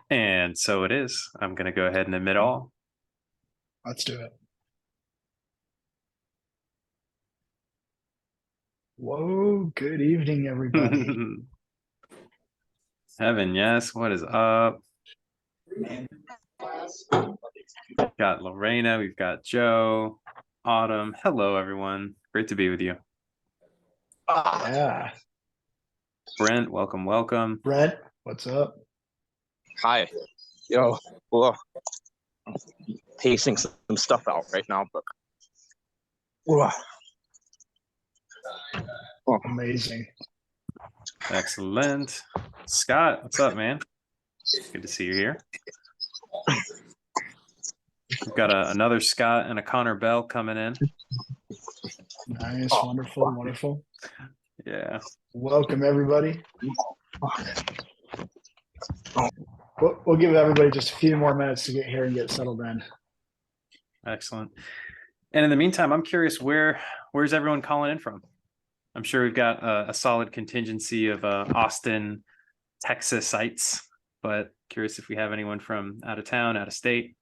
And so it is. I'm going to go ahead and admit all. Let's do it. Whoa, good evening, everybody. Evan, yes. What is up? We've got Lorena. We've got Joe. Autumn. Hello, everyone. Great to be with you. Yeah. Brent, welcome, welcome. Brent, what's up? Hi. Yo, well, I'm pacing some stuff out right now, but Amazing. Excellent. Scott, what's up, man? Good to see you here. We've got another Scott and a Connor Bell coming in. Nice, wonderful, wonderful. Yeah. Welcome, everybody. We'll give everybody just a few more minutes to get here and get settled in. Excellent. And in the meantime, I'm curious, where's everyone calling in from? I'm sure we've got a solid contingency of Austin, Texas sites, but curious if we have anyone from out of town, out of state.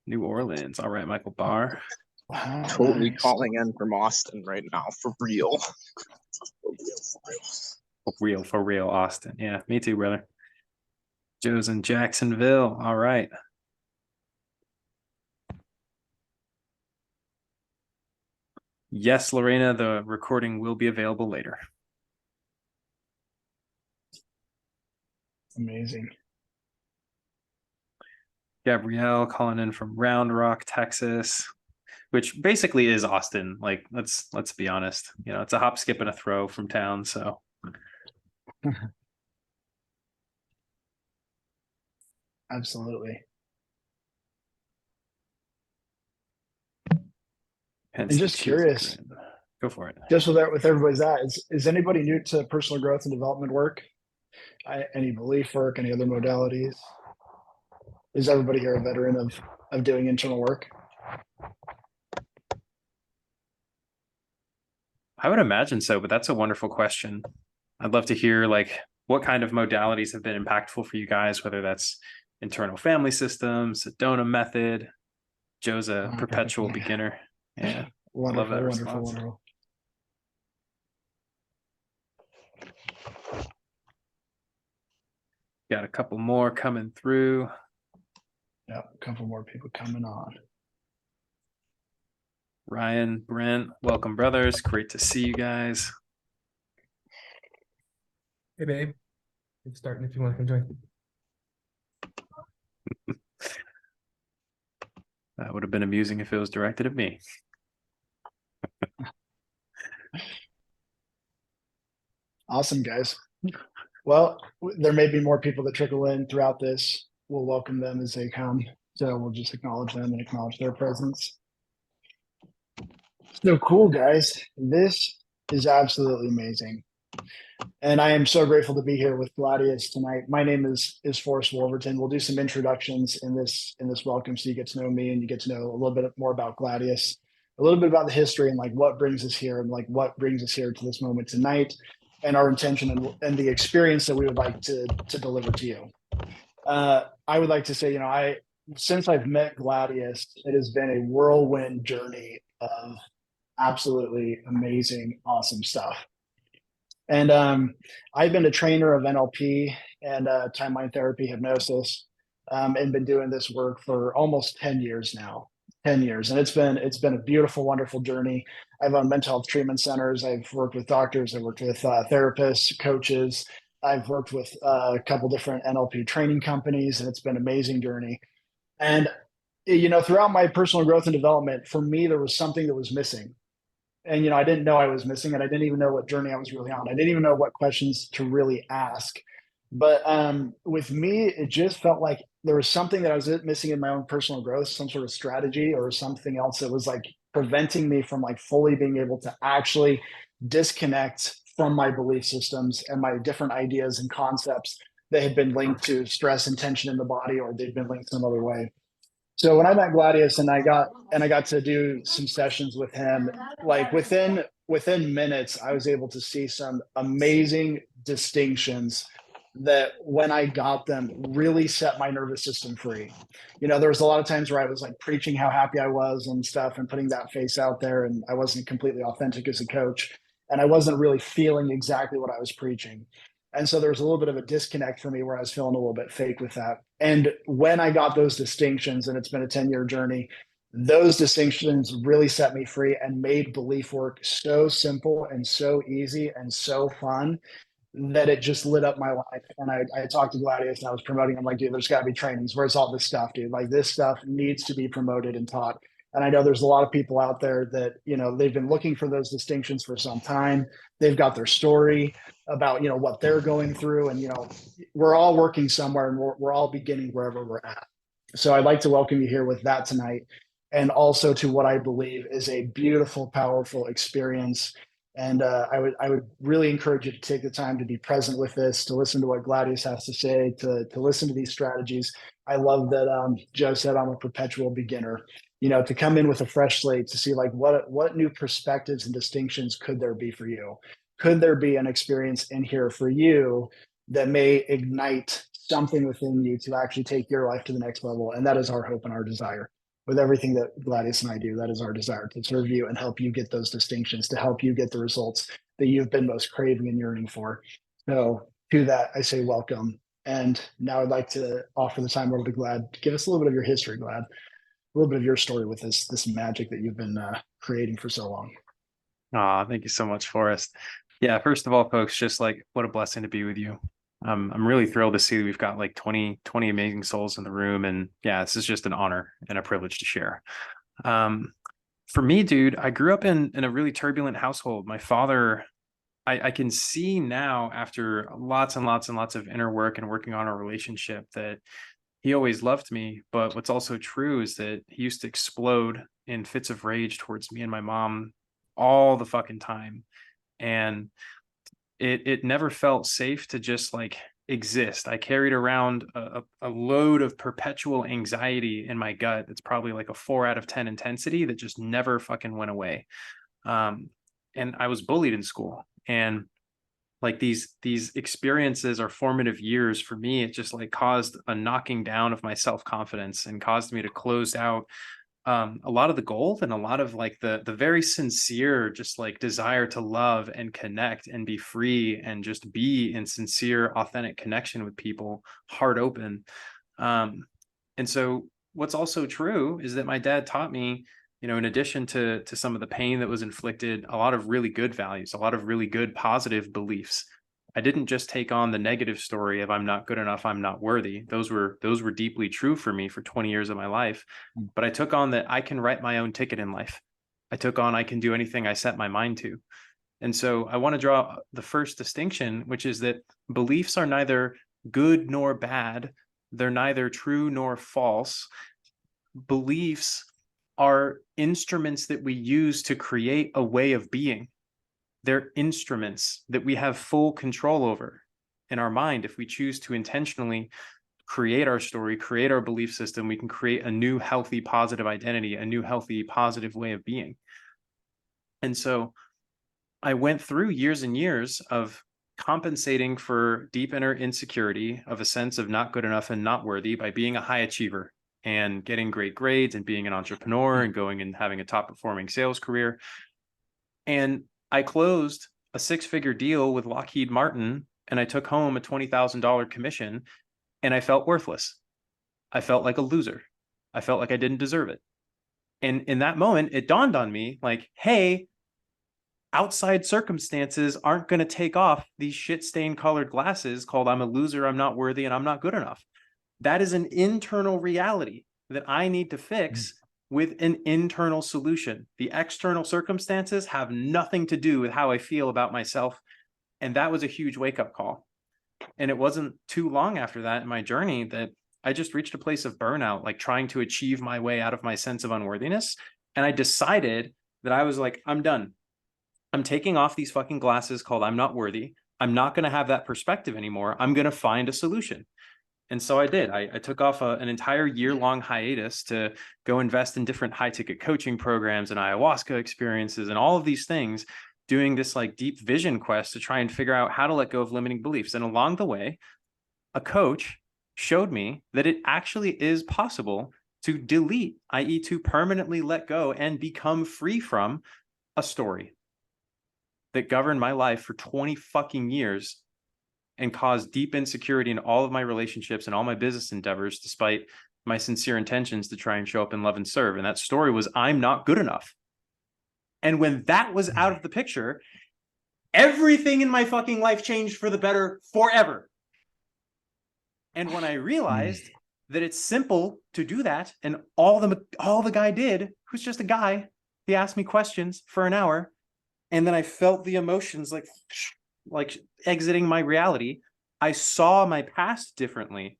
New Orleans. All right, Michael Barr. Wow, totally nice. calling in from Austin right now, for real. For real, Austin. Yeah, me too, brother. Joe's in Jacksonville. All right. Yes, Lorena, the recording will be available later. Amazing. Gabrielle calling in from Round Rock, Texas, which basically is Austin. Like, let's be honest. You know, it's a hop, skip, and a throw from town. So Absolutely. And just curious. Go for it. Just with everybody's at, is anybody new to personal growth and development work? Any belief work, any other modalities? Is everybody here a veteran of doing internal work? I would imagine so, but that's a wonderful question. I'd love to hear like what kind of modalities have been impactful for you guys, whether that's internal family systems, Sedona method. Joe's a perpetual beginner. Yeah. Wonderful, I love that wonderful, response. wonderful. Got a couple more coming through. Yeah, a couple more people coming on. Ryan, Brent, welcome, brothers. Great to see you guys. Hey, babe. It's starting if you want to come join. That would have been amusing if it was directed at me. Awesome, guys. Well, there may be more people that trickle in throughout this. We'll welcome them as they come. So we'll just acknowledge them and acknowledge their presence. So cool, guys. This is absolutely amazing. And I am so grateful to be here with Gladius tonight. My name is Forrest Wolverton. We'll do some introductions in this welcome so you get to know me and you get to know a little bit more about Gladius, a little bit about the history and like what brings us here and like what brings us here to this moment tonight and our intention and the experience that we would like to deliver to you. I would like to say, since I've met Gladius, it has been a whirlwind journey of absolutely amazing, awesome stuff. And I've been a trainer of NLP and timeline therapy, hypnosis, and been doing this work for almost 10 years now. 10 years, and it's been a beautiful, wonderful journey. I've run mental health treatment centers. I've worked with doctors. I've worked with therapists, coaches. I've worked with a couple different NLP training companies, and it's been an amazing journey. And throughout my personal growth and development, for me, there was something that was missing. And I didn't know I was missing it. I didn't even know what journey I was really on. I didn't even know what questions to really ask. But with me, it just felt like there was something that I was missing in my own personal growth, some sort of strategy or something else that was like preventing me from like fully being able to actually disconnect from my belief systems and my different ideas and concepts that had been linked to stress and tension in the body, or they'd been linked some other way. So when I met Gladius and I got to do some sessions with him, like within within minutes, I was able to see some amazing distinctions that when I got them really set my nervous system free. You know, there was a lot of times where I was like preaching how happy I was and stuff and putting that face out there, and I wasn't completely authentic as a coach, and I wasn't really feeling exactly what I was preaching. And so there was a little bit of a disconnect for me where I was feeling a little bit fake with that. And when I got those distinctions, and it's been a 10-year journey, those distinctions really set me free and made belief work so simple and so easy and so fun that it just lit up my life. And I talked to Gladius and I was promoting. I'm like, dude, there's got to be trainings. Where's all this stuff, dude? Like, this stuff needs to be promoted and taught. And I know there's a lot of people out there that, you know, they've been looking for those distinctions for some time. They've got their story about, you know, what they're going through. And, you know, we're all working somewhere, and we're all beginning wherever we're at. So I'd like to welcome you here with that tonight. And also to what I believe is a beautiful, powerful experience. And I would really encourage you to take the time to be present with this, to listen to what Gladius has to say, to listen to these strategies. I love that Joe said I'm a perpetual beginner. You know, to come in with a fresh slate, to see like what new perspectives and distinctions could there be for you? Could there be an experience in here for you that may ignite something within you to actually take your life to the next level? And that is our hope and our desire. With everything that Gladius and I do, that is our desire, to serve you and help you get those distinctions, to help you get the results that you've been most craving and yearning for. So to that, I say welcome. And now I'd like to offer the time over to Glad. Give us a little bit of your history, Glad, a little bit of your story with this magic that you've been creating for so long. Thank you so much, Forrest. Yeah, first of all, folks, just like what a blessing to be with you. I'm really thrilled to see that we've got like 20 amazing souls in the room. And yeah, this is just an honor and a privilege to share. For me, dude, I grew up in a really turbulent household. My father, I can see now after lots and lots and lots of inner work and working on our relationship that he always loved me. But what's also true is that he used to explode in fits of rage towards me and my mom all the fucking time. And it never felt safe to just like exist. I carried around a load of perpetual anxiety in my gut that's probably like a 4 out of 10 intensity that just never fucking went away. And I was bullied in school, and like these experiences are formative years for me. It just like caused a knocking down of my self-confidence and caused me to close out a lot of the gold and a lot of like the very sincere just like desire to love and connect and be free and just be in sincere, authentic connection with people, heart open. And so what's also true is that my dad taught me, you know, in addition to some of the pain that was inflicted, a lot of really good values, a lot of really good positive beliefs. I didn't just take on the negative story of I'm not good enough, I'm not worthy. Those were deeply true for me for 20 years of my life. But I took on that I can write my own ticket in life. I took on I can do anything I set my mind to. And so I want to draw the first distinction, which is that beliefs are neither good nor bad. They're neither true nor false. Beliefs are instruments that we use to create a way of being. They're instruments that we have full control over in our mind. If we choose to intentionally create our story, create our belief system, we can create a new, healthy, positive identity, a new, healthy, positive way of being. And so I went through years and years of compensating for deep inner insecurity of a sense of not good enough and not worthy by being a high achiever and getting great grades and being an entrepreneur and going and having a top performing sales career. And I closed a 6-figure deal with Lockheed Martin, and I took home a $20,000 commission, and I felt worthless. I felt like a loser. I felt like I didn't deserve it. And in that moment, it dawned on me like, hey, outside circumstances aren't going to take off these shit-stained colored glasses called I'm a loser, I'm not worthy, and I'm not good enough. That is an internal reality that I need to fix with an internal solution. The external circumstances have nothing to do with how I feel about myself. And that was a huge wake-up call. And it wasn't too long after that in my journey that I just reached a place of burnout, like trying to achieve my way out of my sense of unworthiness. And I decided that I was like, I'm done. I'm taking off these fucking glasses called I'm not worthy. I'm not going to have that perspective anymore. I'm going to find a solution. And so I did. I took off an entire year-long hiatus to go invest in different high-ticket coaching programs and ayahuasca experiences and all of these things doing this like deep vision quest to try and figure out how to let go of limiting beliefs. And along the way, a coach showed me that it actually is possible to delete, i.e., to permanently let go and become free from a story that governed my life for 20 fucking years and caused deep insecurity in all of my relationships and all my business endeavors, despite my sincere intentions to try and show up in love and serve. And that story was, I'm not good enough. And when that was out of the picture, everything in my fucking life changed for the better forever. And when I realized that it's simple to do that, and all the guy did, who's just a guy, he asked me questions for an hour, and then I felt the emotions like exiting my reality. I saw my past differently.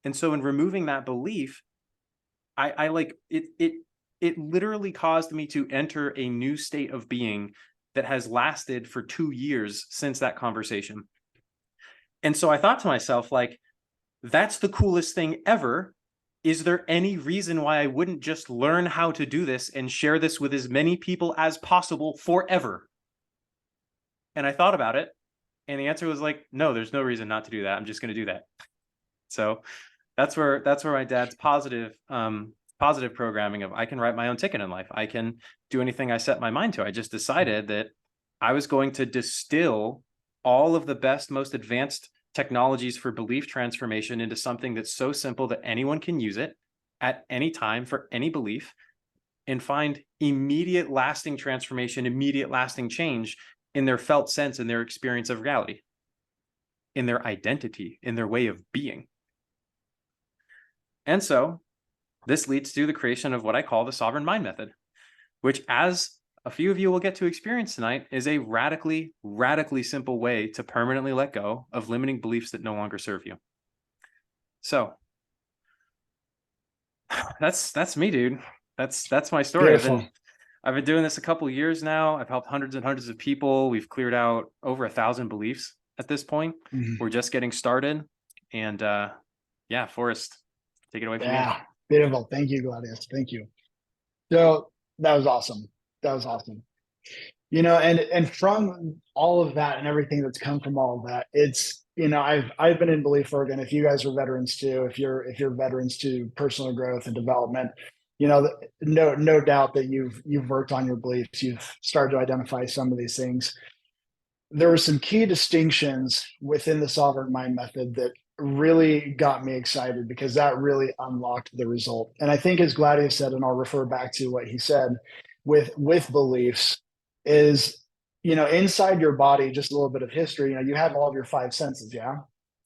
And so in removing that belief, I like it literally caused me to enter a new state of being that has lasted for 2 years since that conversation. And so I thought to myself, like, that's the coolest thing ever. Is there any reason why I wouldn't just learn how to do this and share this with as many people as possible forever? And I thought about it, and the answer was like, no, there's no reason not to do that. I'm just going to do that. So that's where my dad's positive programming of, I can write my own ticket in life. I can do anything I set my mind to. I just decided that I was going to distill all of the best, most advanced technologies for belief transformation into something that's so simple that anyone can use it at any time for any belief and find immediate lasting transformation, immediate lasting change in their felt sense, in their experience of reality, in their identity, in their way of being. And so this leads to the creation of what I call the sovereign mind method, which, as a few of you will get to experience tonight, is a radically, radically simple way to permanently let go of limiting beliefs that no longer serve you. So that's me, dude. That's my story. I've been doing this a couple of years now. I've helped hundreds and hundreds of people. We've cleared out over 1,000 beliefs at this point. We're just getting started. And yeah, Forrest, take it away from Yeah, beautiful. Thank you, Gladius. Thank you. So that was awesome. That was awesome. You know, and from all of that and everything that's come from all of that, it's, you know, I've been in belief work, and if you guys are veterans too, if you're veterans to personal growth and development, you know, no doubt that you've worked on your beliefs, you've started to identify some of these things. There were some key distinctions within the sovereign mind method that really got me excited, because that really unlocked the result. And I think, as Gladius said, and I'll refer back to what he said with beliefs, is, you know, inside your body, just a little bit of history, you know, you have all of your 5 senses. Yeah.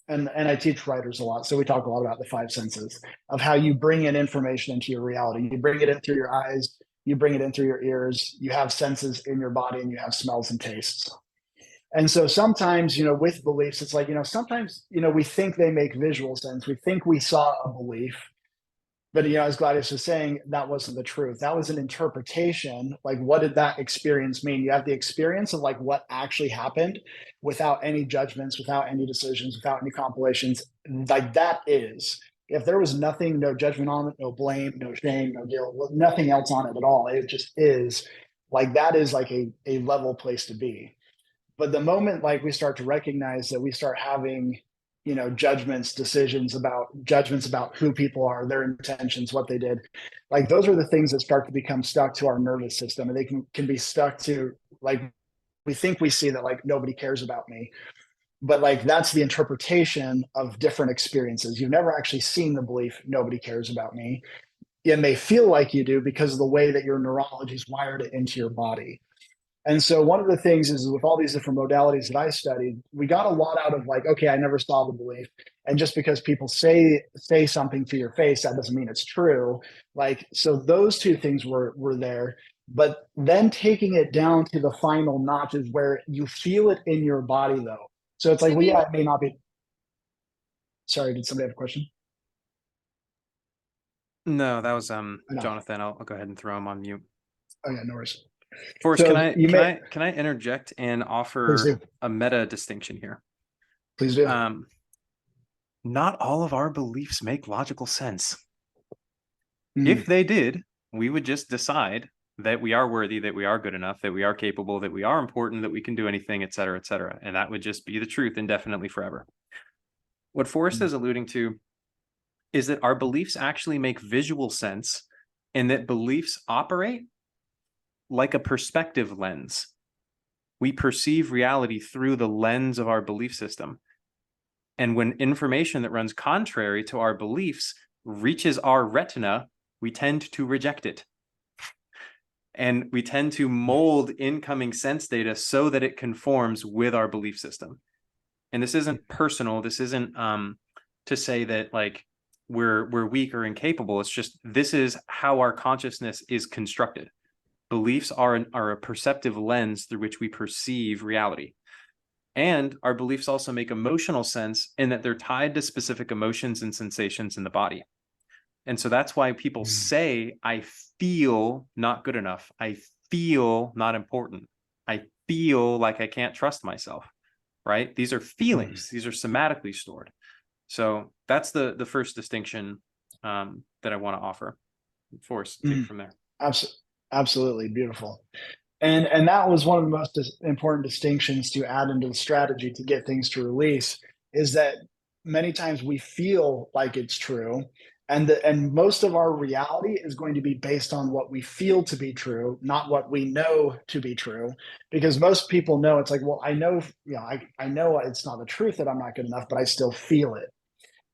And I teach writers a lot. So we talk a lot about the 5 senses of how you bring in information into your reality. You bring it in through your eyes, you bring it in through your ears, you have senses in your body, and you have smells and tastes. And so sometimes, you know, with beliefs, it's like, you know, sometimes, you know, we think they make visual sense. We think we saw a belief, but, you know, as Gladius was saying, that wasn't the truth. That was an interpretation. Like, what did that experience mean? You have the experience of like what actually happened without any judgments, without any decisions, without any compilations. Like, that is, if there was nothing, no judgment on it, no blame, no shame, no guilt, nothing else on it at all. It just is, like, that is like a level place to be. But the moment, like, we start to recognize that we start having, you know, judgments about who people are, their intentions, what they did, like, those are the things that start to become stuck to our nervous system. And they can be stuck to, like, we think we see that, like, nobody cares about me, but like, that's the interpretation of different experiences. You've never actually seen the belief, nobody cares about me. It may feel like you do because of the way that your neurology's wired it into your body. And so one of the things is, with all these different modalities that I studied, we got a lot out of like, okay, I never saw the belief. And just because people say something to your face, that doesn't mean it's true. Like, so those two things were there. But then taking it down to the final notch is where you feel it in your body, though. So it's like, well, yeah, it may not be. Sorry, did somebody have a question? No, that was Jonathan. I'll go ahead and throw him on mute. Oh yeah, no worries. Forrest, So can I interject and Please offer do. a meta distinction here? Please do. Not all of our beliefs make logical sense. Mm. If they did, we would just decide that we are worthy, that we are good enough, that we are capable, that we are important, that we can do anything, et cetera, et cetera. And that would just be the truth indefinitely forever. What Forrest is alluding to is that our beliefs actually make visual sense, and that beliefs operate like a perspective lens. We perceive reality through the lens of our belief system. And when information that runs contrary to our beliefs reaches our retina, we tend to reject it. And we tend to mold incoming sense data so that it conforms with our belief system. And this isn't personal. This isn't to say that like we're weak or incapable. It's just this is how our consciousness is constructed. Beliefs are a perceptive lens through which we perceive reality. And our beliefs also make emotional sense in that they're tied to specific emotions and sensations in the body. And so that's why people say, I feel not good enough. I feel not important. I feel like I can't trust myself, right? These are feelings. These are somatically stored. So that's the first distinction that I want to offer. Forrest, take it from there. Absolutely beautiful. And that was one of the most important distinctions to add into the strategy to get things to release, is that many times we feel like it's true, and most of our reality is going to be based on what we feel to be true, not what we know to be true. Because most people know, it's like, well, I know, I know it's not the truth that I'm not good enough, but I still feel it.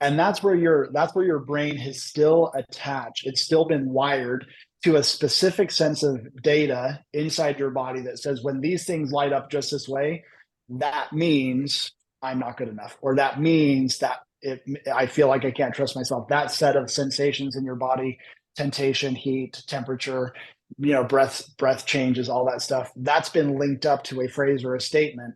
And that's where your brain has still attached. It's still been wired to a specific sense of data inside your body that says when these things light up just this way, that means I'm not good enough, or that means that I feel like I can't trust myself. That set of sensations in your body, temptation, heat, temperature, breath changes, all that stuff, that's been linked up to a phrase or a statement.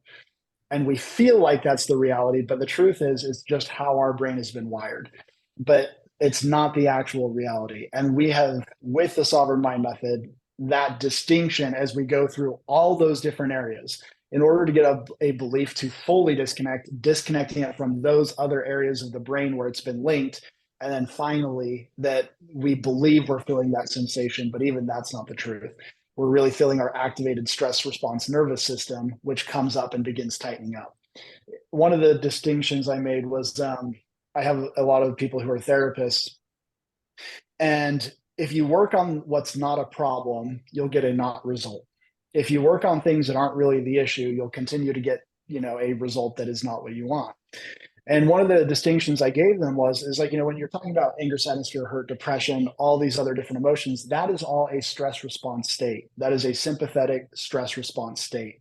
And we feel like that's the reality, but the truth is, it's just how our brain has been wired. But it's not the actual reality. And we have, with the Sovereign Mind method, that distinction as we go through all those different areas. In order to get a belief to fully disconnecting it from those other areas of the brain where it's been linked. And then finally, that we believe we're feeling that sensation, but even that's not the truth. We're really feeling our activated stress response nervous system, which comes up and begins tightening up. One of the distinctions I made was I have a lot of people who are therapists. And if you work on what's not a problem, you'll get a not result. If you work on things that aren't really the issue, you'll continue to get, a result that is not what you want. And one of the distinctions I gave them is like, when you're talking about anger, sadness, fear, hurt, depression, all these other different emotions, that is all a stress response state. That is a sympathetic stress response state.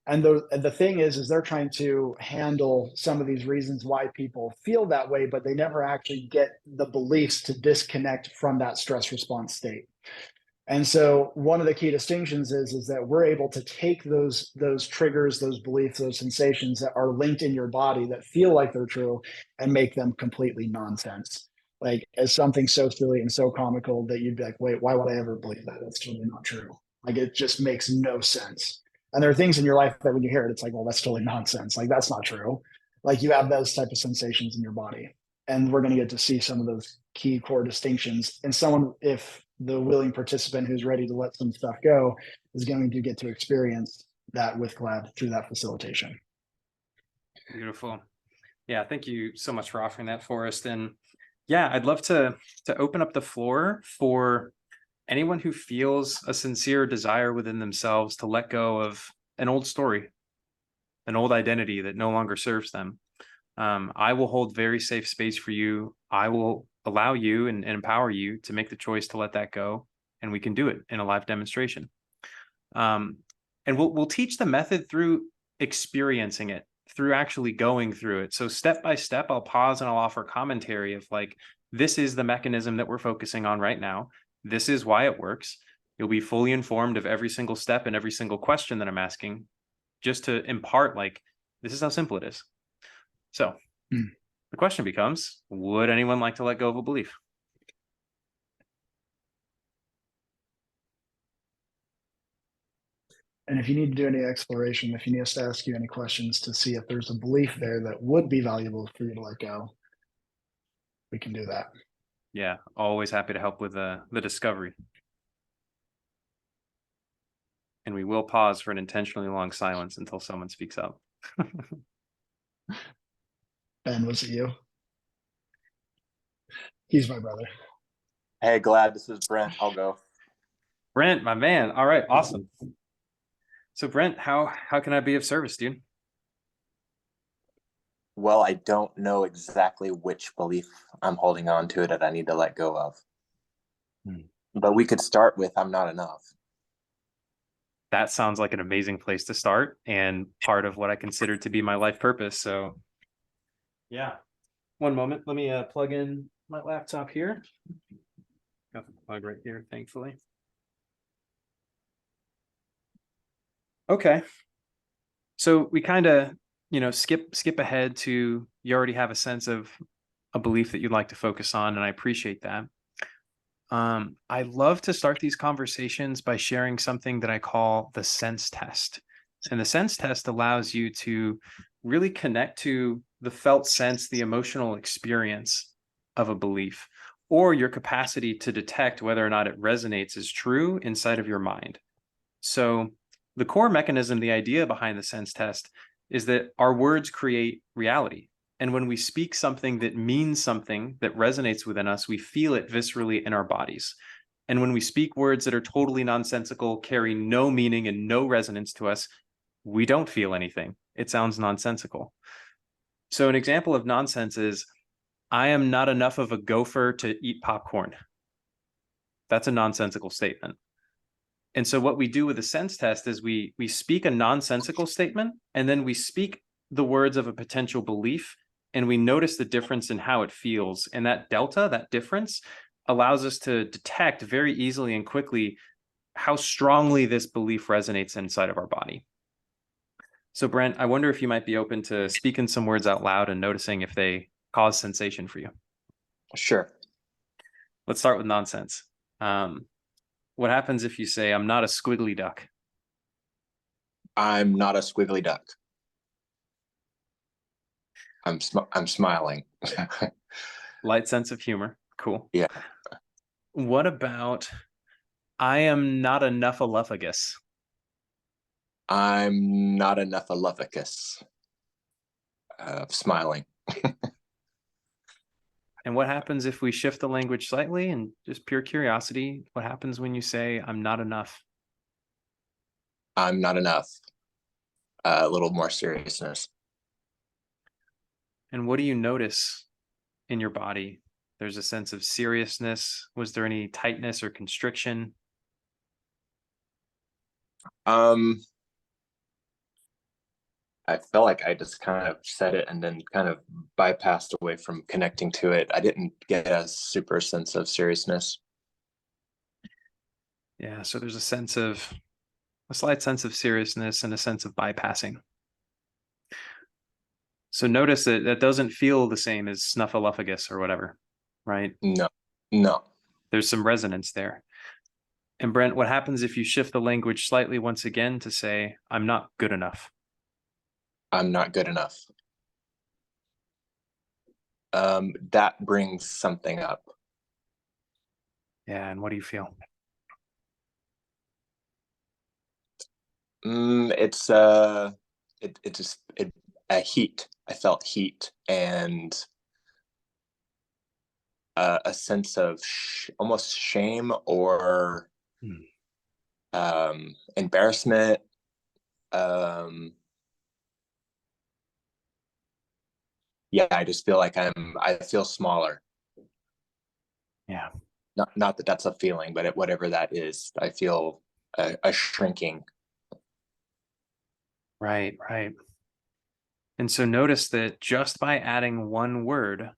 And the thing is they're trying to handle some of these reasons why people feel that way, but they never actually get the beliefs to disconnect from that stress response state. And so one of the key distinctions is that we're able to take those triggers, those beliefs, those sensations that are linked in your body that feel like they're true, and make them completely nonsense. Like as something so silly and so comical that you'd be like, wait, why would I ever believe that? That's totally not true. Like it just makes no sense. And there are things in your life that when you hear it, it's like, well, that's totally nonsense. Like that's not true. Like you have those type of sensations in your body. And we're going to get to see some of those key core distinctions. And someone, if the willing participant who's ready to let some stuff go, is going to get to experience that with Glad through that facilitation. Beautiful. Yeah, thank you so much for offering that, Forrest. And yeah, I'd love to open up the floor for anyone who feels a sincere desire within themselves to let go of an old story, an old identity that no longer serves them. I will hold very safe space for you. I will allow you and empower you to make the choice to let that go, and we can do it in a live demonstration. And we'll teach the method through experiencing it, through actually going through it. So step by step, I'll pause and I'll offer commentary of like, this is the mechanism that we're focusing on right now. This is why it works. You'll be fully informed of every single step and every single question that I'm asking, just to impart like, this is how simple it is. So the question becomes, would anyone like to let go of a belief? And if you need to do any exploration, if you need us to ask you any questions to see if there's a belief there that would be valuable for you to let go, we can do that. Yeah, always happy to help with the discovery. and we will pause for an intentionally long silence until someone speaks up. Ben, was it you? He's my brother. Hey, Glad, this is Brent. I'll go. Brent, my man. All right, awesome. So Brent, how can I be of service, dude? Well, I don't know exactly which belief I'm holding on to that I need to let go of. But we could start with I'm not enough. That sounds like an amazing place to start and part of what I consider to be my life purpose. So yeah. One moment. Let me plug in my laptop here. Got the plug right here, thankfully. Okay. So we kind of, skip ahead to, you already have a sense of a belief that you'd like to focus on, and I appreciate that. I love to start these conversations by sharing something that I call the sense test. And the sense test allows you to really connect to the felt sense, the emotional experience of a belief, or your capacity to detect whether or not it resonates as true inside of your mind. So the core mechanism, the idea behind the sense test, is that our words create reality. And when we speak something that means something that resonates within us, we feel it viscerally in our bodies. And when we speak words that are totally nonsensical, carry no meaning and no resonance to us, we don't feel anything. It sounds nonsensical. So an example of nonsense is, I am not enough of a gopher to eat popcorn. That's a nonsensical statement. And so what we do with the sense test is we speak a nonsensical statement, and then we speak the words of a potential belief, and we notice the difference in how it feels. And that delta, that difference, allows us to detect very easily and quickly how strongly this belief resonates inside of our body. So Brent, I wonder if you might be open to speaking some words out loud and noticing if they cause sensation for you. Sure. Let's start with nonsense. What happens if you say, I'm not a squiggly duck? I'm not a squiggly duck. I'm smiling. Light sense of humor. Cool. Yeah. What about, I am not a nuffaluffagus? I'm not a Nephilophicus. Smiling. And what happens if we shift the language slightly and just pure curiosity? What happens when you say, I'm not enough? I'm not enough. A little more seriousness. And what do you notice in your body? There's a sense of seriousness. Was there any tightness or constriction? I felt like I just kind of said it and then kind of bypassed away from connecting to it. I didn't get a super sense of seriousness. Yeah, so there's a slight sense of seriousness and a sense of bypassing. So notice that that doesn't feel the same as snuffleupagus or whatever, right? No. There's some resonance there. And Brent, what happens if you shift the language slightly once again to say, I'm not good enough? I'm not good enough. That brings something up. Yeah, and what do you feel? It's a heat. I felt heat and a sense of almost shame or embarrassment. Yeah, I just feel like I feel smaller. Yeah. Not that that's a feeling, but whatever that is, I feel a shrinking. Right. And so notice that just by adding one word,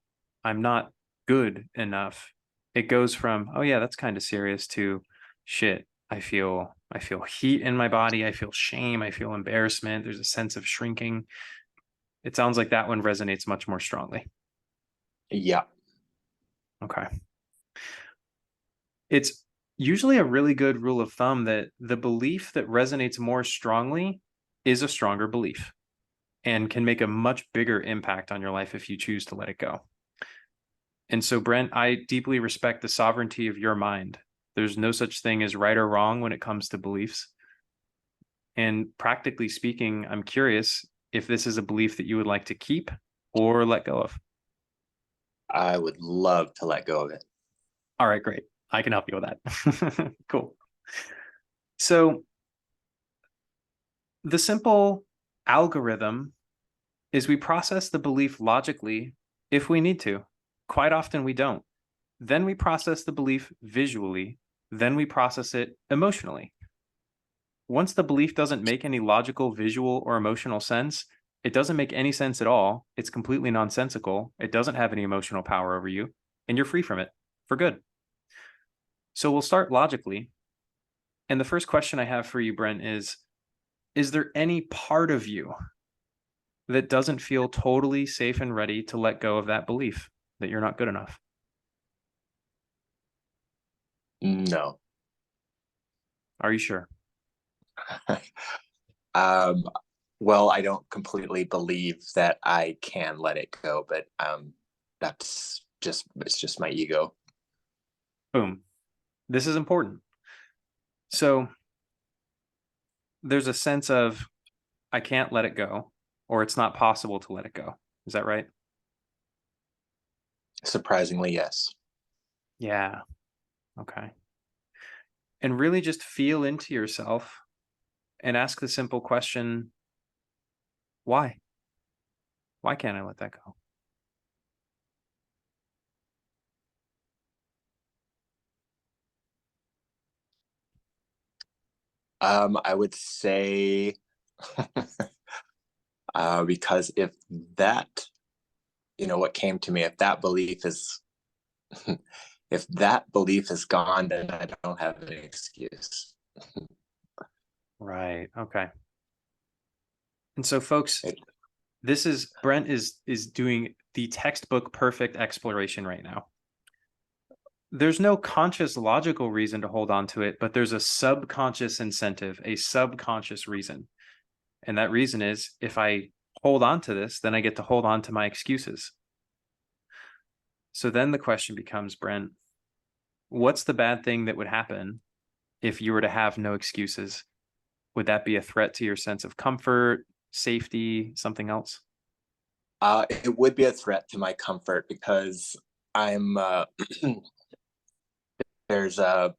I'm not good enough, it goes from, oh yeah, that's kind of serious, to shit, I feel heat in my body, I feel shame, I feel embarrassment, there's a sense of shrinking. It sounds like that one resonates much more strongly. Yeah. Okay. It's usually a really good rule of thumb that the belief that resonates more strongly is a stronger belief and can make a much bigger impact on your life if you choose to let it go. And so, Brent, I deeply respect the sovereignty of your mind. There's no such thing as right or wrong when it comes to beliefs. And practically speaking, I'm curious if this is a belief that you would like to keep or let go of. I would love to let go of it. All right, great. I can help you with that. Cool. So the simple algorithm is we process the belief logically if we need to. Quite often we don't. Then we process the belief visually. Then we process it emotionally. Once the belief doesn't make any logical, visual, or emotional sense, it doesn't make any sense at all. It's completely nonsensical. It doesn't have any emotional power over you, and you're free from it for good. So we'll start logically. And the first question I have for you, Brent, is there any part of you that doesn't feel totally safe and ready to let go of that belief that you're not good enough? No. Are you sure? um, well, I don't completely believe that I can let it go, but it's just my ego. Boom. This is important. So there's a sense of I can't let it go, or it's not possible to let it go. Is that right? Surprisingly, yes. Yeah. Okay. And really just feel into yourself and ask the simple question, why? Why can't I let that go? I would say because if that, what came to me, if that belief is if that belief is gone, then I don't have an excuse. Right. Okay. And so folks, It- this is Brent is doing the textbook perfect exploration right now. There's no conscious logical reason to hold on to it, but there's a subconscious incentive, a subconscious reason. And that reason is if I hold on to this, then I get to hold on to my excuses. So then the question becomes, Brent, what's the bad thing that would happen if you were to have no excuses? Would that be a threat to your sense of comfort, safety, something else? it would be a threat to my comfort because I'm there's a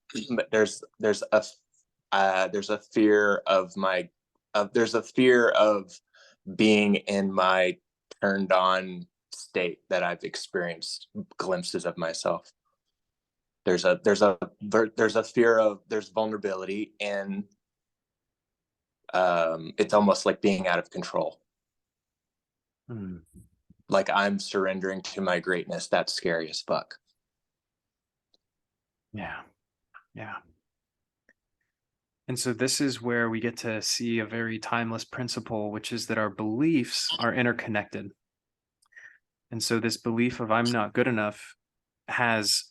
there's a fear of there's a fear of being in my turned on state that I've experienced glimpses of myself. There's a fear of there's vulnerability, and it's almost like being out of control. Like I'm surrendering to my greatness. That's scary as fuck. Yeah. Yeah. And so this is where we get to see a very timeless principle, which is that our beliefs are interconnected. And so this belief of I'm not good enough has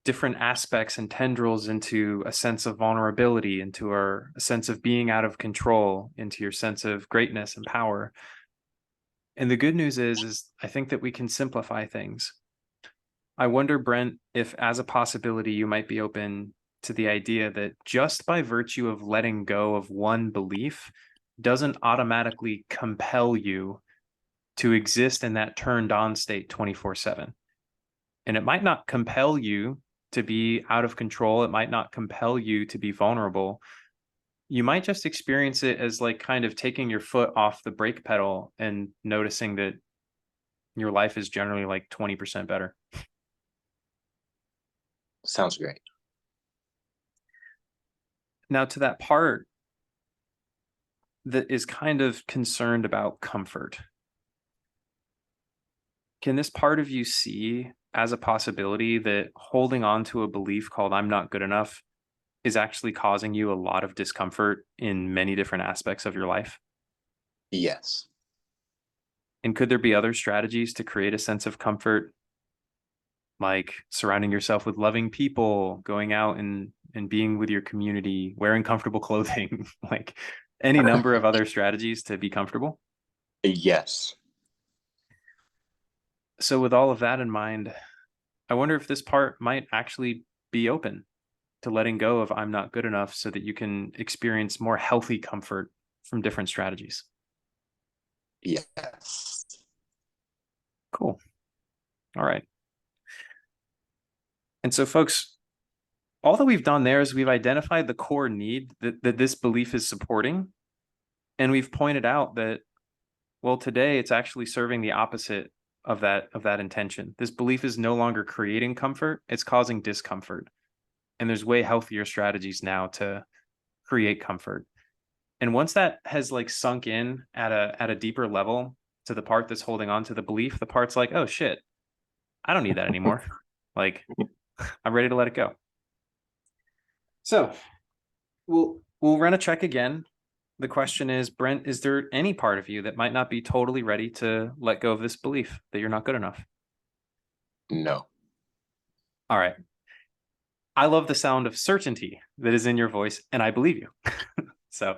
different aspects and tendrils into a sense of vulnerability, into a sense of being out of control, into your sense of greatness and power. And the good news is I think that we can simplify things. I wonder, Brent, if as a possibility, you might be open to the idea that just by virtue of letting go of one belief doesn't automatically compel you to exist in that turned on state 24/7. And it might not compel you to be out of control. It might not compel you to be vulnerable. You might just experience it as like kind of taking your foot off the brake pedal and noticing that your life is generally like 20% better. Sounds great. Now, to that part that is kind of concerned about comfort, can this part of you see as a possibility that holding on to a belief called I'm not good enough is actually causing you a lot of discomfort in many different aspects of your life? Yes. And could there be other strategies to create a sense of comfort, like surrounding yourself with loving people, going out and being with your community, wearing comfortable clothing, like any number of other strategies to be comfortable? Yes. So with all of that in mind, I wonder if this part might actually be open to letting go of I'm not good enough so that you can experience more healthy comfort from different strategies. Yes. Cool. All right. And so, folks, all that we've done there is we've identified the core need that this belief is supporting. And we've pointed out that, well, today it's actually serving the opposite of that intention. This belief is no longer creating comfort, it's causing discomfort. And there's way healthier strategies now to create comfort. And once that has like sunk in at a deeper level to the part that's holding on to the belief, the part's like, oh shit, I don't need that anymore. Like, I'm ready to let it go. So we'll run a check again. The question is, Brent, is there any part of you that might not be totally ready to let go of this belief that you're not good enough? No. All right. I love the sound of certainty that is in your voice, and I believe you. So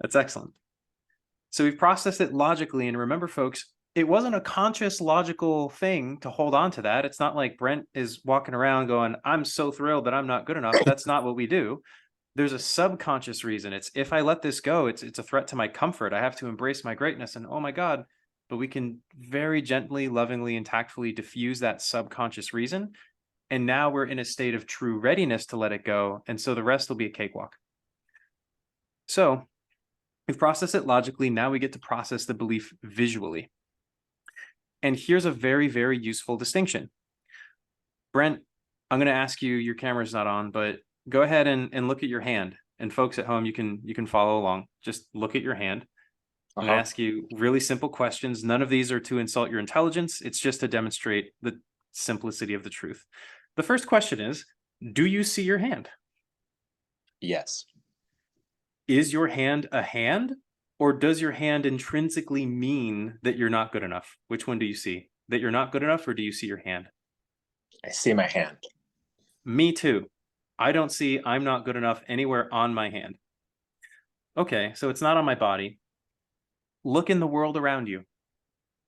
that's excellent. So we've processed it logically, and remember, folks, it wasn't a conscious logical thing to hold on to that. It's not like Brent is walking around going, I'm so thrilled that I'm not good enough. That's not what we do. There's a subconscious reason. It's if I let this go, it's a threat to my comfort. I have to embrace my greatness, and oh my God. But we can very gently, lovingly, and tactfully diffuse that subconscious reason. And now we're in a state of true readiness to let it go. And so the rest will be a cakewalk. So we've processed it logically. Now we get to process the belief visually. And here's a very, very useful distinction. Brent, I'm going to ask you, your camera's not on, but go ahead and look at your hand. And folks at home, you can follow along. Just look at your hand. I'm going to ask you really simple questions. None of these are to insult your intelligence. It's just to demonstrate the simplicity of the truth. The first question is, do you see your hand? Yes. Is your hand a hand, or does your hand intrinsically mean that you're not good enough? Which one do you see? That you're not good enough, or do you see your hand? I see my hand. Me too. I don't see I'm not good enough anywhere on my hand. Okay, so it's not on my body. Look in the world around you.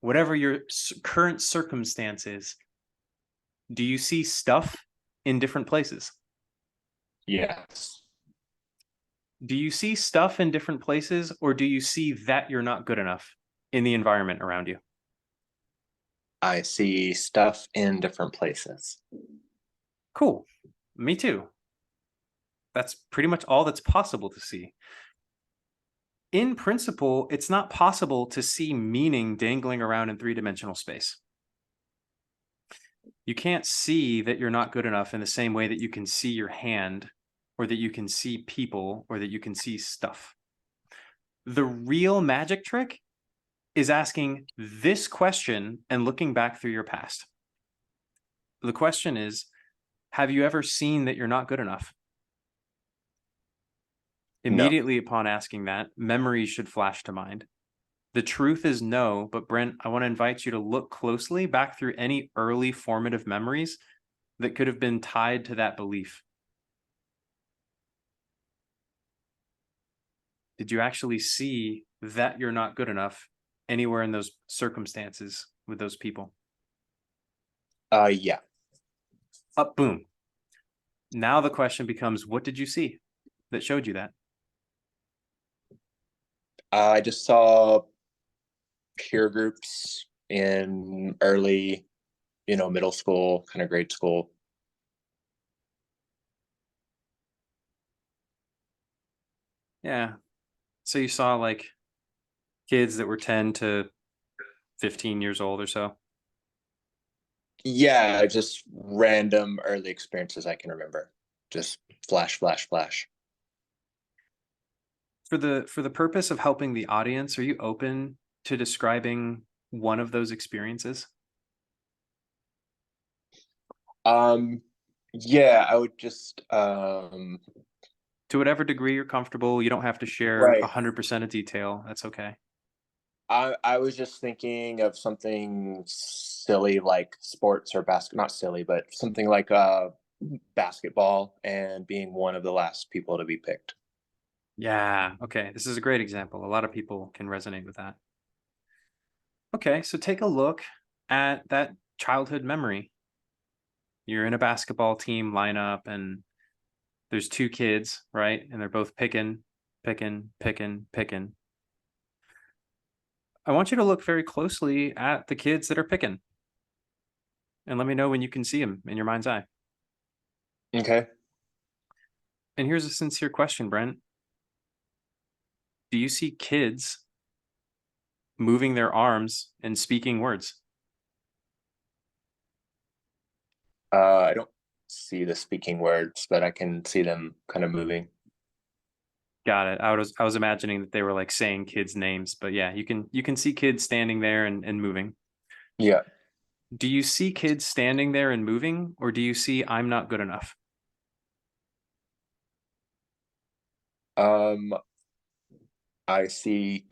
Whatever your current circumstance is, do you see stuff in different places? Yes. Do you see stuff in different places, or do you see that you're not good enough in the environment around you? I see stuff in different places. Cool. Me too. That's pretty much all that's possible to see. In principle, it's not possible to see meaning dangling around in three-dimensional space. You can't see that you're not good enough in the same way that you can see your hand, or that you can see people, or that you can see stuff. The real magic trick is asking this question and looking back through your past. The question is, have you ever seen that you're not good enough? Immediately upon asking that, memories should flash to mind. The truth is no, but Brent, I want to invite you to look closely back through any early formative memories that could have been tied to that belief. Did you actually see that you're not good enough anywhere in those circumstances with those people? Yeah. Up, boom. Now the question becomes, what did you see that showed you that? I just saw peer groups in early, middle school, kind of grade school. Yeah. So you saw like kids that were 10 to 15 years old or so. Yeah, just random early experiences I can remember. Just flash, flash, flash. For the purpose of helping the audience, are you open to describing one of those experiences? Yeah, I would just To whatever degree you're comfortable. You don't have to share Right. 100% of detail. That's okay. I was just thinking of something silly like sports or not silly, but something like basketball and being one of the last people to be picked. Yeah. Okay. This is a great example. A lot of people can resonate with that. Okay. So take a look at that childhood memory. You're in a basketball team lineup and there's two kids, right? And they're both picking picking, picking, picking. I want you to look very closely at the kids that are picking. And let me know when you can see them in your mind's eye. Okay. And here's a sincere question, Brent. Do you see kids moving their arms and speaking words? I don't see the speaking words, but I can see them kind of moving. Got it. I was imagining that they were like saying kids' names, but yeah, you can see kids standing there and moving. Yeah. Do you see kids standing there and moving, or do you see I'm not good enough? I see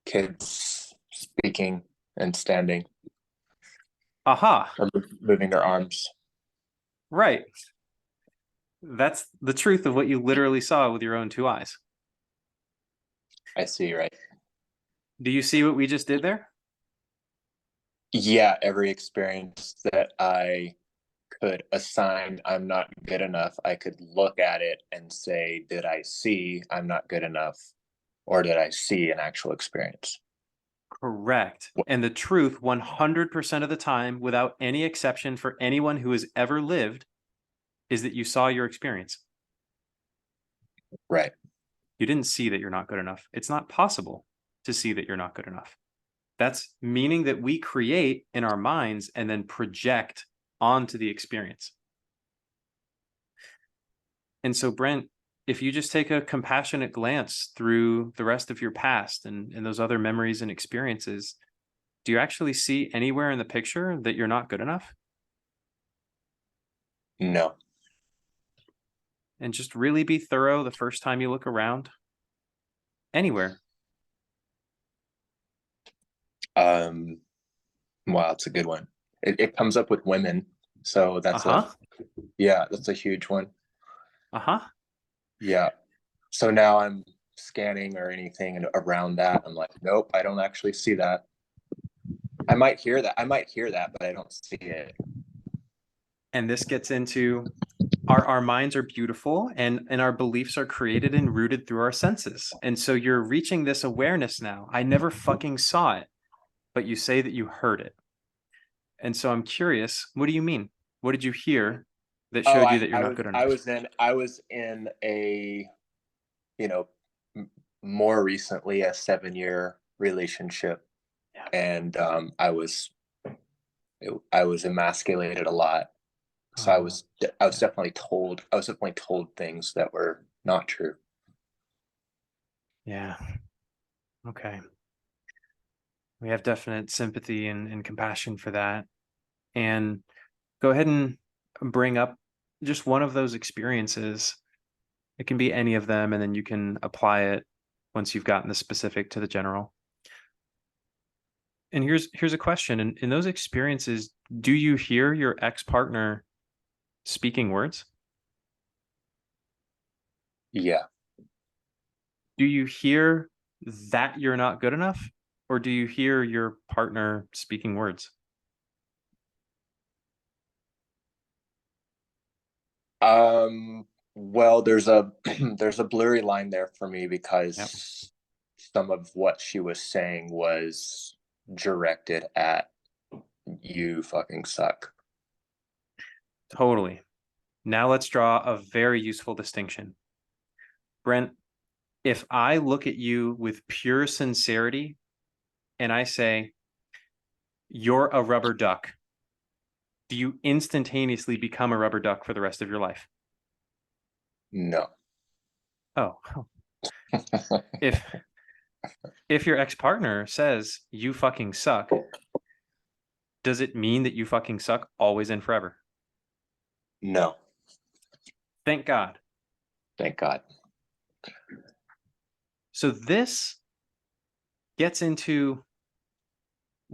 kids speaking and standing, Aha, or moving their arms. right. That's the truth of what you literally saw with your own two eyes. I see, right? Do you see what we just did there? Yeah, every experience that I could assign I'm not good enough, I could look at it and say, did I see I'm not good enough? Or did I see an actual experience? Correct. And the truth 100% of the time, without any exception for anyone who has ever lived, is that you saw your experience. Right. You didn't see that you're not good enough. It's not possible to see that you're not good enough. That's meaning that we create in our minds and then project onto the experience. And so, Brent, if you just take a compassionate glance through the rest of your past and those other memories and experiences, do you actually see anywhere in the picture that you're not good enough? No. And just really be thorough the first time you look around. Anywhere. Wow, it's a good one. It comes up with women. So that's that's a huge one. Yeah. So now I'm scanning or anything and around that. I'm like, nope, I don't actually see that. I might hear that, but I don't see it. And this gets into our minds are beautiful and our beliefs are created and rooted through our senses. And so you're reaching this awareness now. I never fucking saw it, but you say that you heard it. And so I'm curious, what do you mean? What did you hear that showed you that you're not good enough? I was in a, more recently a 7-year relationship, and I was emasculated a lot. So I was definitely told things that were not true. Yeah. Okay. We have definite sympathy and compassion for that. And go ahead and bring up just one of those experiences. It can be any of them, and then you can apply it once you've gotten the specific to the general. And here's a question. In those experiences, do you hear your ex-partner speaking words? Yeah. Do you hear that you're not good enough? Or do you hear your partner speaking words? Well, there's a there's a blurry line there for me because some of what she was saying was directed at you fucking suck. Totally. Now let's draw a very useful distinction. Brent, if I look at you with pure sincerity and I say, you're a rubber duck, do you instantaneously become a rubber duck for the rest of your life? No. Oh. If your ex-partner says you fucking suck, does it mean that you fucking suck always and forever? No. Thank God. Thank God. So this gets into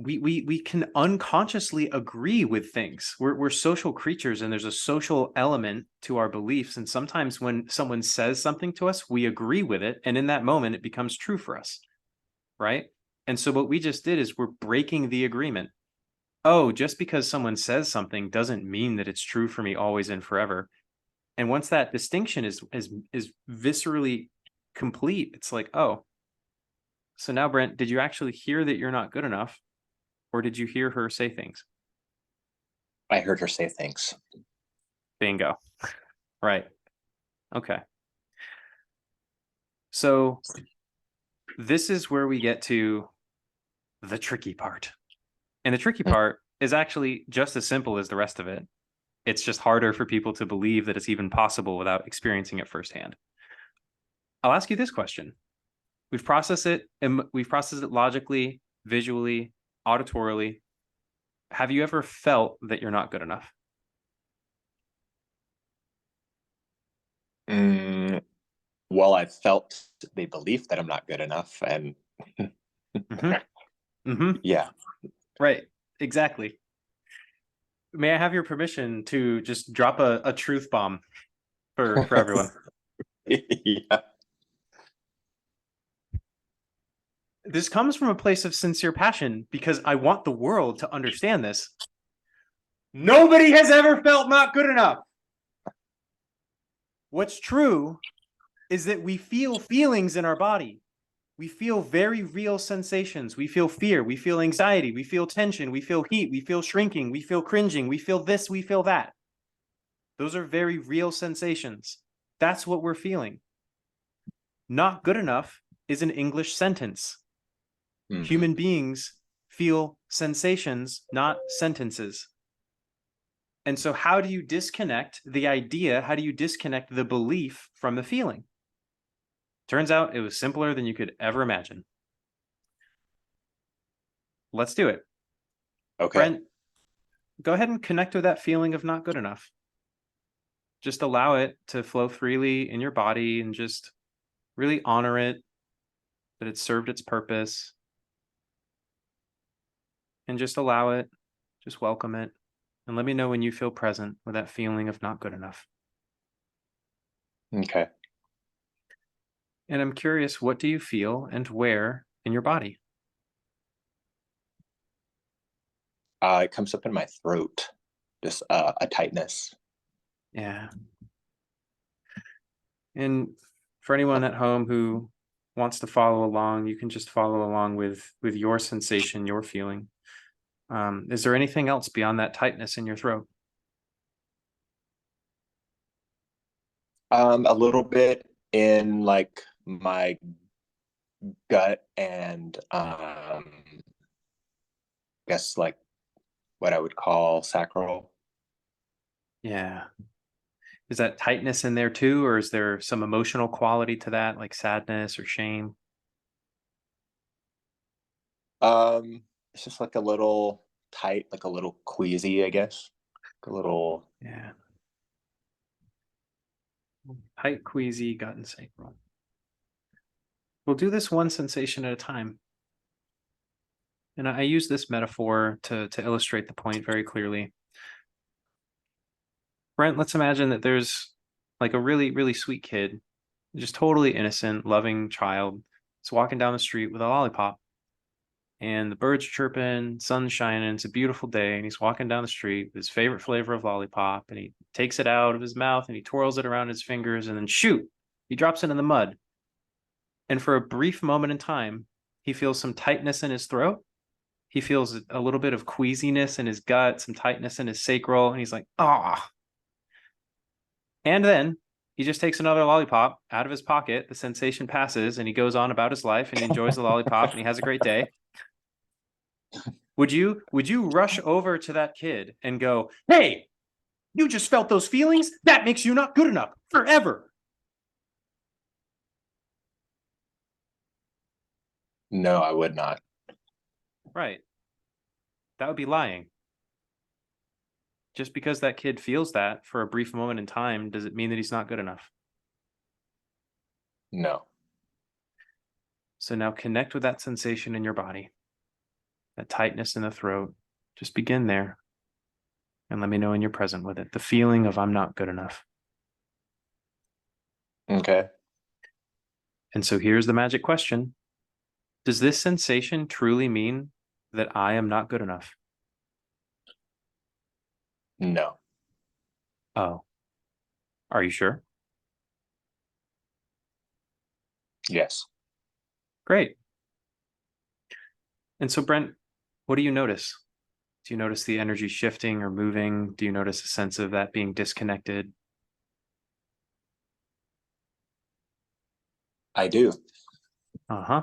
we can unconsciously agree with things. We're social creatures, and there's a social element to our beliefs. And sometimes when someone says something to us, we agree with it, and in that moment, it becomes true for us, right? And so what we just did is we're breaking the agreement. Oh, just because someone says something doesn't mean that it's true for me always and forever. And once that distinction is viscerally complete. It's like, oh, so now Brent, did you actually hear that you're not good enough? Or did you hear her say things? I heard her say things. Bingo. Right. Okay. So this is where we get to the tricky part. And the tricky part is actually just as simple as the rest of it. It's just harder for people to believe that it's even possible without experiencing it firsthand. I'll ask you this question. We've processed it logically, visually, auditorily. Have you ever felt that you're not good enough? Well, I felt the belief that I'm not good enough, and yeah. Right. Exactly. May I have your permission to just drop a truth bomb for everyone? Yeah. This comes from a place of sincere passion because I want the world to understand this. Nobody has ever felt not good enough. What's true is that we feel feelings in our body. We feel very real sensations. We feel fear. We feel anxiety. We feel tension. We feel heat. We feel shrinking. We feel cringing. We feel this. We feel that. Those are very real sensations. That's what we're feeling. Not good enough is an English sentence. Human beings feel sensations, not sentences. And so how do you disconnect the idea? How do you disconnect the belief from the feeling? Turns out it was simpler than you could ever imagine. Let's do it. Okay. Brent, go ahead and connect with that feeling of not good enough. Just allow it to flow freely in your body and just really honor it, that it served its purpose. And just allow it, just welcome it. And let me know when you feel present with that feeling of not good enough. Okay. And I'm curious, what do you feel and where in your body? It comes up in my throat, just a tightness. Yeah. And for anyone at home who wants to follow along, you can just follow along with your sensation, your feeling. Is there anything else beyond that tightness in your throat? A little bit in like my gut and guess like what I would call sacral. Yeah. Is that tightness in there too, or is there some emotional quality to that, like sadness or shame? It's just like a little tight, like a little queasy, I guess. Like a little. Yeah. Tight, queasy, gut and sacral. We'll do this one sensation at a time. And I use this metaphor to illustrate the point very clearly. Brent, let's imagine that there's like a really, really sweet kid, just totally innocent, loving child. It's walking down the street with a lollipop. And the birds are chirping, sun's shining, it's a beautiful day, and he's walking down the street with his favorite flavor of lollipop, and he takes it out of his mouth and he twirls it around his fingers, and then shoot, he drops it in the mud. And for a brief moment in time, he feels some tightness in his throat. He feels a little bit of queasiness in his gut, some tightness in his sacral, and he's like, ah. And then he just takes another lollipop out of his pocket. The sensation passes, and he goes on about his life, and he enjoys the lollipop, and he has a great day. Would you rush over to that kid and go, "Hey, you just felt those feelings? That makes you not good enough forever"? No, I would not. Right. That would be lying. Just because that kid feels that for a brief moment in time, does it mean that he's not good enough? No. So now connect with that sensation in your body, that tightness in the throat. Just begin there. And let me know when you're present with it. The feeling of I'm not good enough. Okay. And so here's the magic question. Does this sensation truly mean that I am not good enough? No. Oh, are you sure? Yes. Great. And so, Brent, what do you notice? Do you notice the energy shifting or moving? Do you notice a sense of that being disconnected? I do. Uh-huh.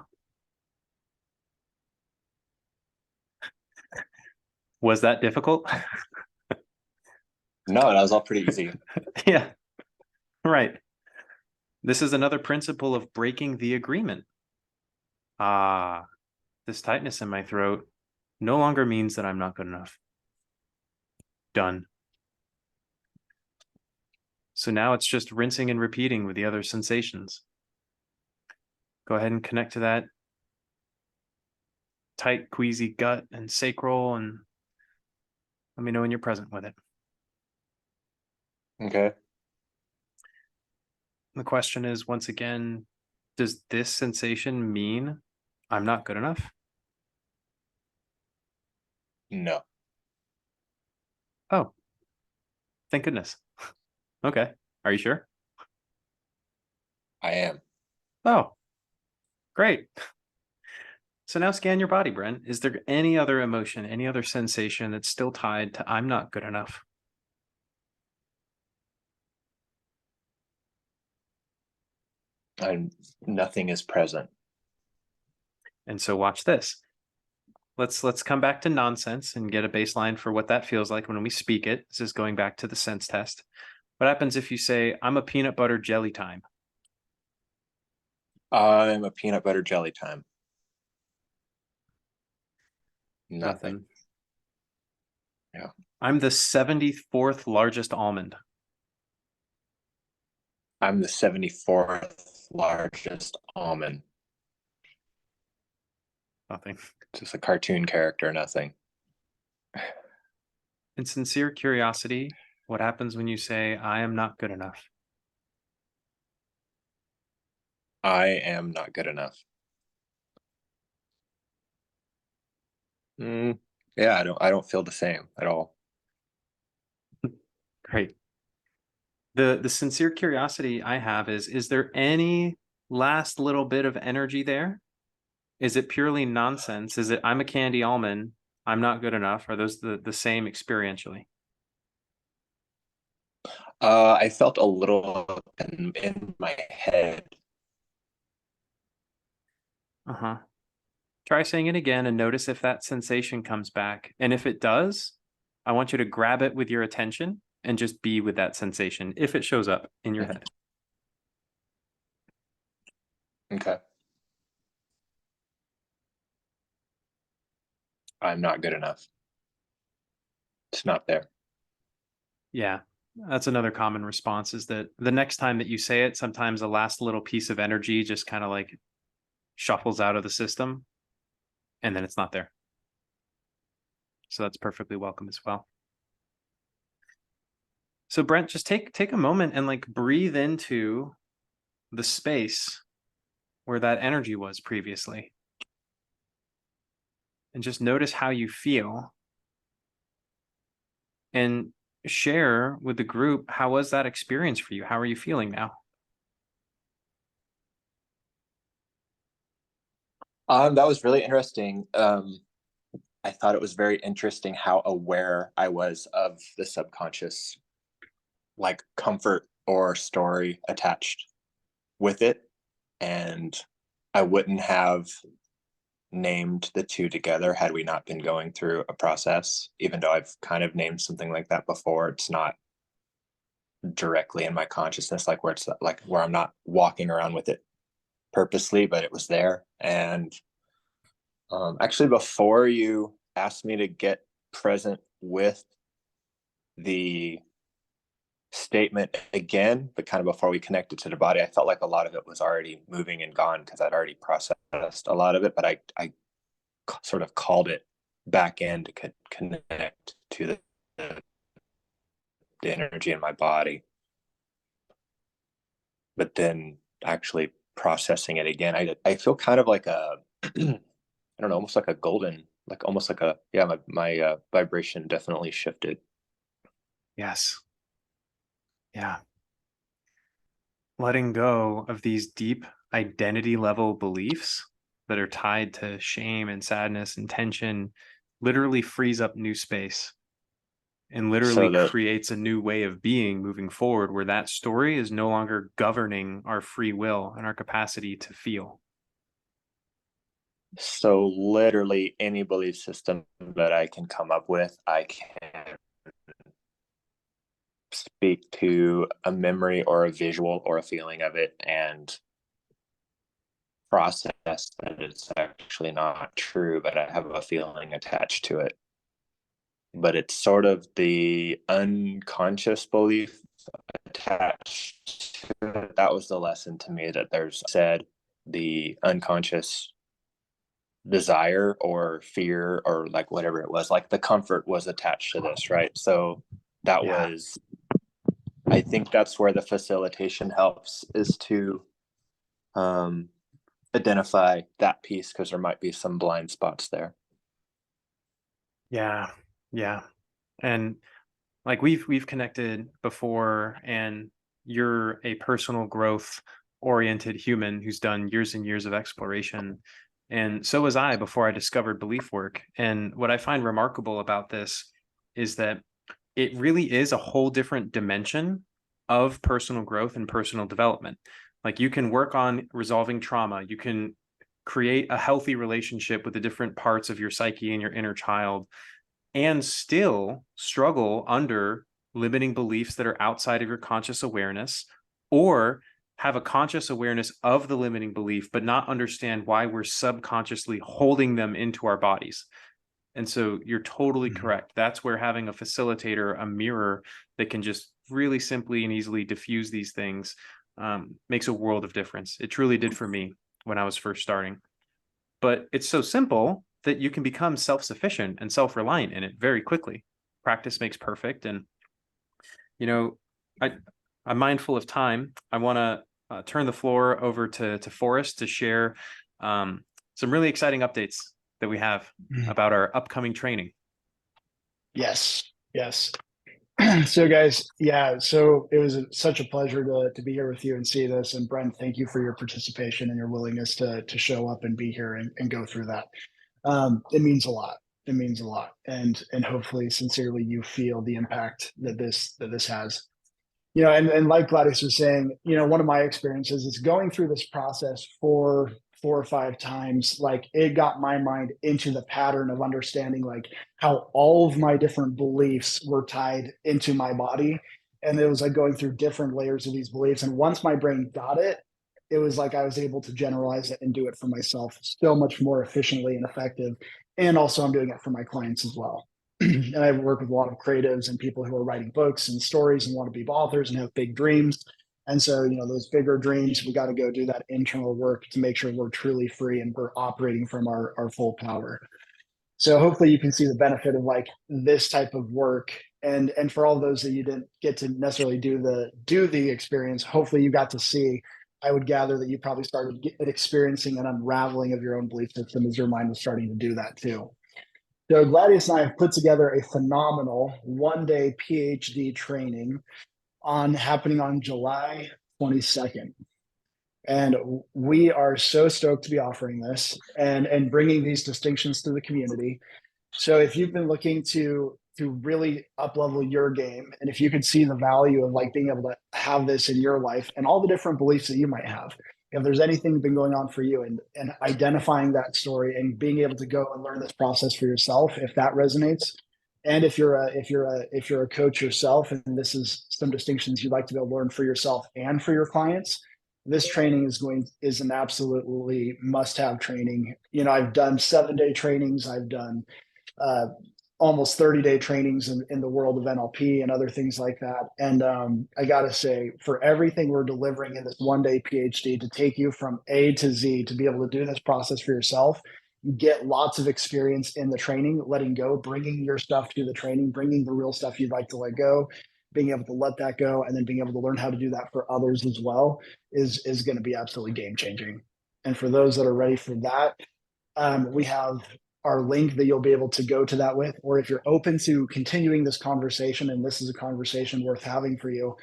Was that difficult? No, that was all pretty easy. Yeah, right. This is another principle of breaking the agreement. Ah, this tightness in my throat no longer means that I'm not good enough. Done. So now it's just rinsing and repeating with the other sensations. Go ahead and connect to that tight, queasy gut and sacral, and let me know when you're present with it. Okay. The question is, once again, does this sensation mean I'm not good enough? No. Oh, thank goodness. Okay. Are you sure? I am. Oh, great. So now scan your body, Brent. Is there any other emotion, any other sensation that's still tied to I'm not good enough? Nothing is present. And so watch this. Let's come back to nonsense and get a baseline for what that feels like when we speak it. This is going back to the sense test. What happens if you say, I'm a peanut butter jelly time? I'm a peanut butter jelly time. Nothing. Yeah. I'm the 74th largest almond. I'm the 74th largest almond. Nothing. Just a cartoon character, nothing. In sincere curiosity, what happens when you say, I am not good enough? I am not good enough. Yeah, I don't feel the same at all. Great. The sincere curiosity I have is there any last little bit of energy there? Is it purely nonsense? Is it I'm a candy almond, I'm not good enough? Are those the same experientially? I felt a little in my head. Uh-huh. Try saying it again and notice if that sensation comes back. And if it does, I want you to grab it with your attention and just be with that sensation if it shows up in your head. Okay. I'm not good enough. It's not there. Yeah, that's another common response is that the next time that you say it, sometimes the last little piece of energy just kind of like shuffles out of the system and then it's not there. So that's perfectly welcome as well. So Brent, just take a moment and like breathe into the space where that energy was previously. And just notice how you feel. And share with the group, how was that experience for you? How are you feeling now? That was really interesting. I thought it was very interesting how aware I was of the subconscious, like comfort or story attached with it. And I wouldn't have named the two together had we not been going through a process. Even though I've kind of named something like that before, it's not directly in my consciousness, like where I'm not walking around with it purposely, but it was there. And actually, before you asked me to get present with the statement again, but kind of before we connected to the body, I felt like a lot of it was already moving and gone because I'd already processed a lot of it, but I sort of called it back in to connect to the energy in my body. But then actually processing it again, I feel kind of like a, I don't know, almost like a golden, like almost like a, yeah, my vibration definitely shifted. Yes. Yeah. Letting go of these deep identity level beliefs that are tied to shame and sadness and tension literally frees up new space and literally creates a new way of being moving forward, where that story is no longer governing our free will and our capacity to feel. So literally any belief system that I can come up with, I can speak to a memory or a visual or a feeling of it and process that it's actually not true, but I have a feeling attached to it. But it's sort of the unconscious belief attached to it. That was the lesson to me, that there's said the unconscious desire or fear or like whatever it was, like the comfort was attached to this, right? So that was, I think that's where the facilitation helps, is to identify that piece, because there might be some blind spots there. Yeah. And like we've connected before, and you're a personal growth oriented human who's done years and years of exploration. And so was I before I discovered belief work. And what I find remarkable about this is that it really is a whole different dimension of personal growth and personal development. Like, you can work on resolving trauma, you can create a healthy relationship with the different parts of your psyche and your inner child, and still struggle under limiting beliefs that are outside of your conscious awareness, or have a conscious awareness of the limiting belief, but not understand why we're subconsciously holding them into our bodies. And so you're totally correct. That's where having a facilitator, a mirror that can just really simply and easily diffuse these things, makes a world of difference. It truly did for me when I was first starting. But it's so simple that you can become self-sufficient and self-reliant in it very quickly. Practice makes perfect. And, you know, I'm mindful of time. I want to turn the floor over to Forrest to share some really exciting updates that we have about our upcoming training. Yes. So guys, so it was such a pleasure to be here with you and see this. And Brent, thank you for your participation and your willingness to show up and be here and go through that. It means a lot. And hopefully sincerely you feel the impact that this has. And like Gladius was saying, one of my experiences is going through this process for 4 or 5 times. Like, it got my mind into the pattern of understanding like how all of my different beliefs were tied into my body. And it was like going through different layers of these beliefs. And once my brain got it, it was like I was able to generalize it and do it for myself so much more efficiently and effective. And also I'm doing it for my clients as well. And I work with a lot of creatives and people who are writing books and stories and want to be authors and have big dreams. And so, those bigger dreams, we got to go do that internal work to make sure we're truly free and we're operating from our full power. So hopefully you can see the benefit of like this type of work. And for all those that you didn't get to necessarily do the experience, hopefully you got to see. I would gather that you probably started experiencing an unraveling of your own belief system as your mind was starting to do that too. So Gladius and I have put together a phenomenal 1-day PhD training happening on July 22nd. And we are so stoked to be offering this and bringing these distinctions to the community. So if you've been looking to really up-level your game, and if you could see the value of like being able to have this in your life and all the different beliefs that you might have, if there's anything been going on for you, and identifying that story and being able to go and learn this process for yourself, if that resonates, and if you're a coach yourself and this is some distinctions you'd like to be able to learn for yourself and for your clients, this training is an absolutely must-have training. I've done 7-day trainings. I've done almost 30-day trainings in the world of NLP and other things like that. And I got to say, for everything we're delivering in this 1-day PhD to take you from A to Z, to be able to do this process for yourself, get lots of experience in the training, letting go, bringing your stuff to the training, bringing the real stuff you'd like to let go, being able to let that go, and then being able to learn how to do that for others as well is going to be absolutely game changing. And for those that are ready for that, we have our link that you'll be able to go to that with, or if you're open to continuing this conversation and this is a conversation worth having for you,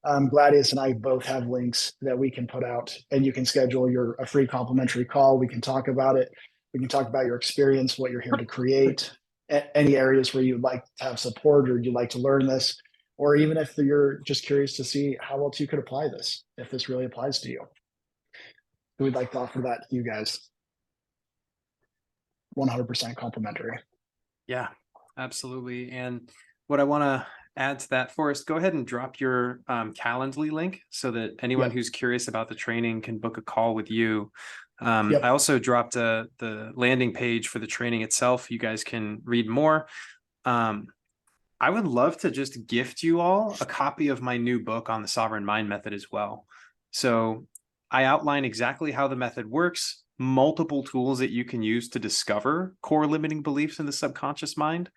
Gladius and I both have links that we can put out, and you can schedule a free complimentary call. We can talk about it. We can talk about your experience, what you're here to create, any areas where you'd like to have support or you'd like to learn this, or even if you're just curious to see how else you could apply this, if this really applies to you. We'd like to offer that to you guys. 100% complimentary. Yeah, absolutely. And what I want to add to that, Forrest, go ahead and drop your Calendly link so that anyone Yep. who's curious about the training can book a call with you. Yep. I also dropped the landing page for the training itself. You guys can read more. I would love to just gift you all a copy of my new book on the Sovereign Mind Method as well. So I outline exactly how the method works, multiple tools that you can use to discover core limiting beliefs in the subconscious mind.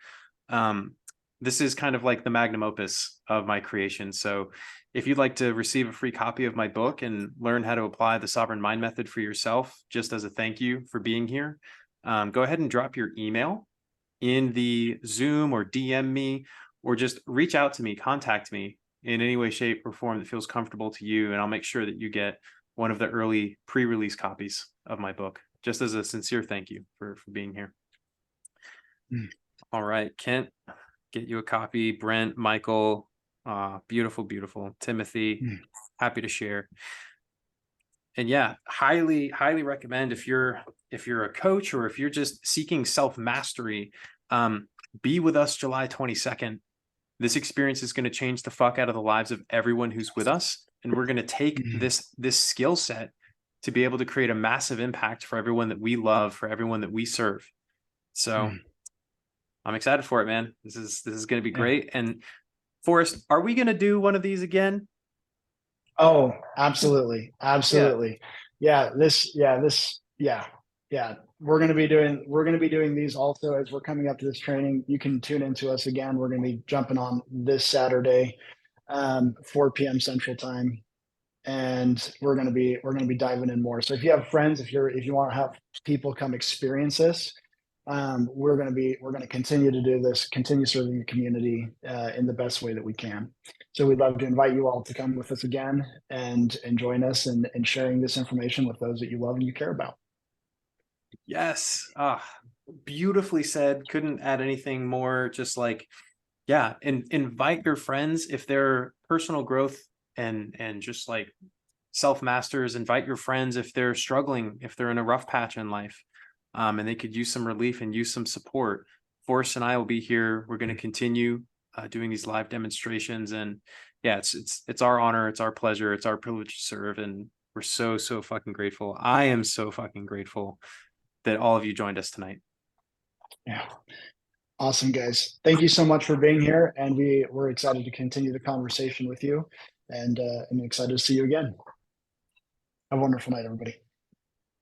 This is kind of like the magnum opus of my creation. So if you'd like to receive a free copy of my book and learn how to apply the Sovereign Mind Method for yourself, just as a thank you for being here, go ahead and drop your email in the Zoom or DM me, or just reach out to me, contact me in any way, shape, or form that feels comfortable to you. And I'll make sure that you get one of the early pre-release copies of my book, just as a sincere thank you for being here. All right, Kent, get you a copy. Brent, Michael, beautiful, beautiful. Timothy, happy to share. And yeah, highly recommend if you're a coach or if you're just seeking self-mastery, be with us July 22nd. This experience is going to change the fuck out of the lives of everyone who's with us. And we're going to take this skill set to be able to create a massive impact for everyone that we love, for everyone that we serve. So I'm excited for it, man. This is going to be great. And Forrest, are we going to do one of these again? Oh, absolutely. Absolutely. Yeah. We're going to be doing these also as we're coming up to this training. You can tune into us again. We're going to be jumping on this Saturday, 4 p.m. Central Time. And we're going to be diving in more. So if you have friends, if you want to have people come experience this, we're going to continue to do this, continue serving the community in the best way that we can. So we'd love to invite you all to come with us again and join us and sharing this information with those that you love and you care about. Yes. Beautifully said. Couldn't add anything more. Just like, yeah, and invite your friends if they're personal growth and just like self-masters. Invite your friends if they're struggling, if they're in a rough patch in life, and they could use some relief and use some support. Forrest and I will be here. We're going to continue doing these live demonstrations, and yeah, it's our honor, it's our pleasure, it's our privilege to serve, and we're so fucking grateful. I am so fucking grateful that all of you joined us tonight. Yeah. Awesome, guys. Thank you so much for being here. And we're excited to continue the conversation with you, and I'm excited to see you again. Have a wonderful night, everybody.